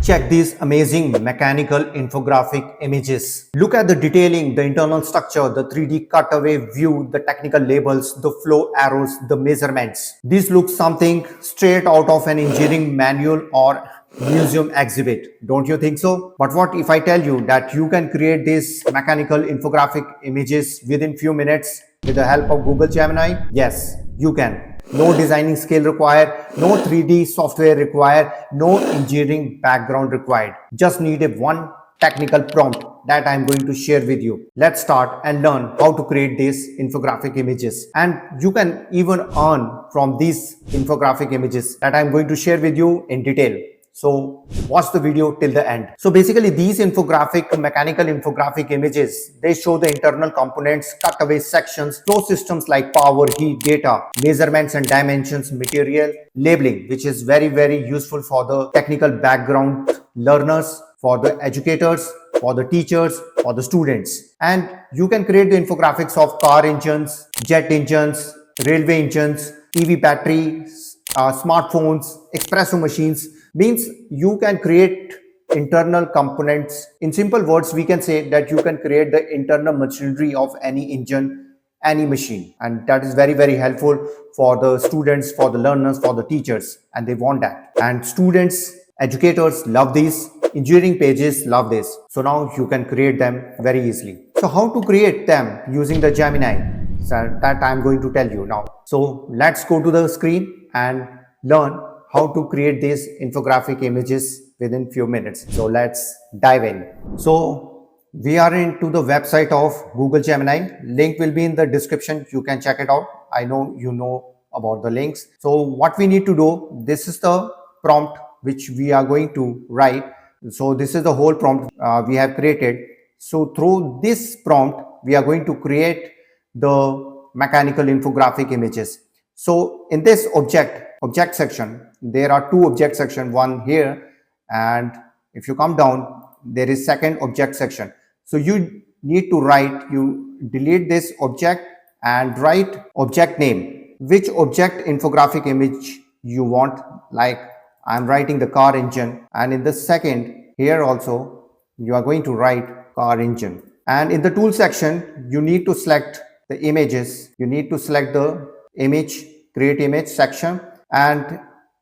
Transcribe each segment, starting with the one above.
Check these amazing mechanical infographic images. Look at the detailing, the internal structure, the 3D cutaway view, the technical labels, the flow arrows, the measurements. This looks something straight out of an engineering manual or museum exhibit. Don't you think so? But what if I tell you that you can create these mechanical infographic images within few minutes with the help of Google Gemini? Yes, you can. No designing skill required, no 3D software required, no engineering background required. Just need a one technical prompt that I'm going to share with you. Let's start and learn how to create these infographic images. And you can even earn from these infographic images that I'm going to share with you in detail. So watch the video till the end. So basically these mechanical infographic images, they show the internal components, cutaway sections, flow systems like power, heat, data, measurements and dimensions, material, labeling, which is very useful for the technical background learners, for the educators, for the teachers, for the students. And you can create the infographics of car engines, jet engines, railway engines, EV batteries, smartphones, espresso machines. Means you can create internal components. In simple words, we can say that you can create the internal machinery of any engine, any machine, and that is very helpful for the students, for the learners, for the teachers, and they want that. And students, educators love these. Engineering pages love this. So now you can create them very easily. So how to create them using the Gemini? So that I'm going to tell you now. So let's go to the screen and learn how to create these infographic images within few minutes. So let's dive in. So we are into the website of Google Gemini. Link will be in the description. You can check it out. I know you know about the links. So what we need to do, this is the prompt which we are going to write. So this is the whole prompt we have created. So through this prompt, we are going to create the mechanical infographic images. So in this object section, there are two object section, one here, and if you come down, there is second object section. So you need to write, you delete this object and write object name, which object infographic image you want. Like I'm writing the car engine, and in the second here also you are going to write car engine. And in the tool section, you need to select the images. You need to select the image, create image section, and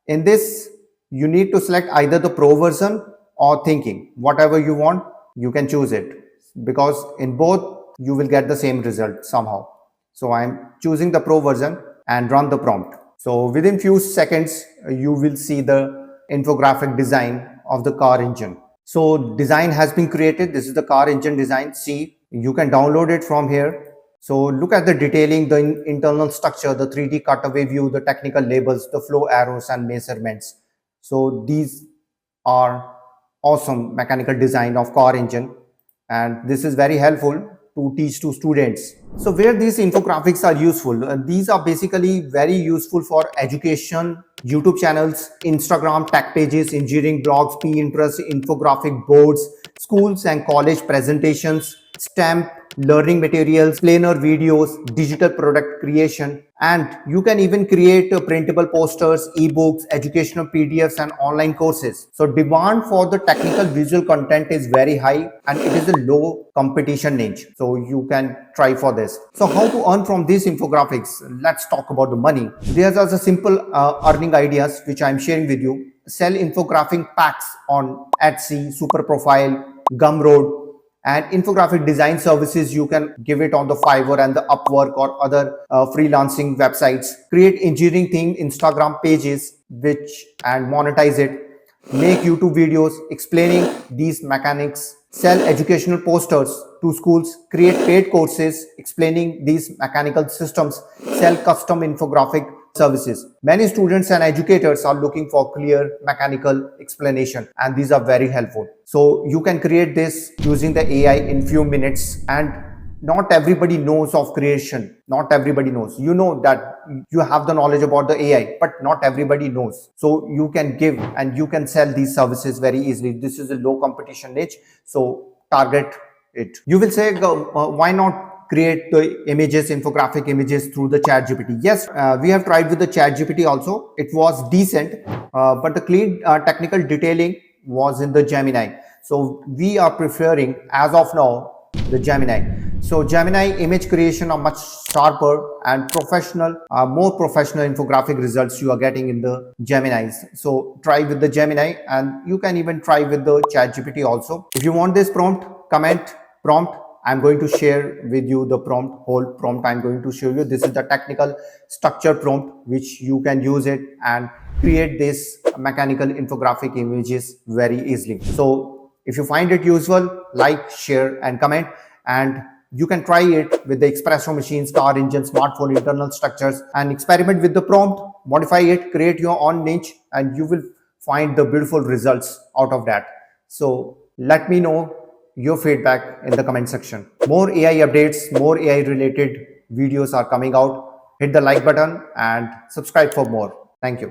in this you need to select either the pro version or thinking. Whatever you want, you can choose it, because in both you will get the same result somehow. So I'm choosing the pro version and run the prompt. So within few seconds you will see the infographic design of the car engine. So design has been created. This is the car engine design. See, you can download it from here. So look at the detailing, the internal structure, the 3D cutaway view, the technical labels, the flow arrows and measurements. So these are awesome mechanical design of car engine, and this is very helpful to teach to students. So where these infographics are useful, these are basically very useful for education, YouTube channels, Instagram tag pages, engineering blogs, Pinterest, infographic boards, schools and college presentations, stamp learning materials, planar videos, digital product creation, and you can even create printable posters, ebooks, educational PDFs and online courses. So demand for the technical visual content is very high, and it is a low competition niche. So you can try for this. So how to earn from these infographics? Let's talk about the money. There's also simple earning ideas which I'm sharing with you. Sell infographic packs on Etsy, Superprofile, Gumroad, and infographic design services. You can give it on the Fiverr and the Upwork or other freelancing websites. Create engineering themed Instagram pages and monetize it. Make YouTube videos explaining these mechanics. Sell educational posters to schools. Create paid courses explaining these mechanical systems. Sell custom infographic services. Many students and educators are looking for clear mechanical explanation, and these are very helpful. So you can create this using the AI in few minutes, and not everybody knows of creation. Not everybody knows. You know that you have the knowledge about the AI, but not everybody knows. So you can give and you can sell these services very easily. This is a low competition niche, so target it. You will say, why not create the images, infographic images through the ChatGPT? Yes, we have tried with the ChatGPT also. It was decent, but the clean technical detailing was in the Gemini. So we are preferring as of now the Gemini. So Gemini image creation are much sharper and professional, more professional infographic results you are getting in the Geminis. So try with the Gemini, and you can even try with the ChatGPT also. If you want this prompt, comment prompt. I'm going to share with you the prompt, whole prompt I'm going to show you. This is the technical structure prompt which you can use it and create this mechanical infographic images very easily. So if you find it useful, like, share and comment, and you can try it with the espresso machines, car engine, smartphone internal structures, and experiment with the prompt, modify it, create your own niche, and you will find the beautiful results out of that. So let me know your feedback in the comment section. More AI updates, more AI related videos are coming out. Hit the like button and subscribe for more. Thank you.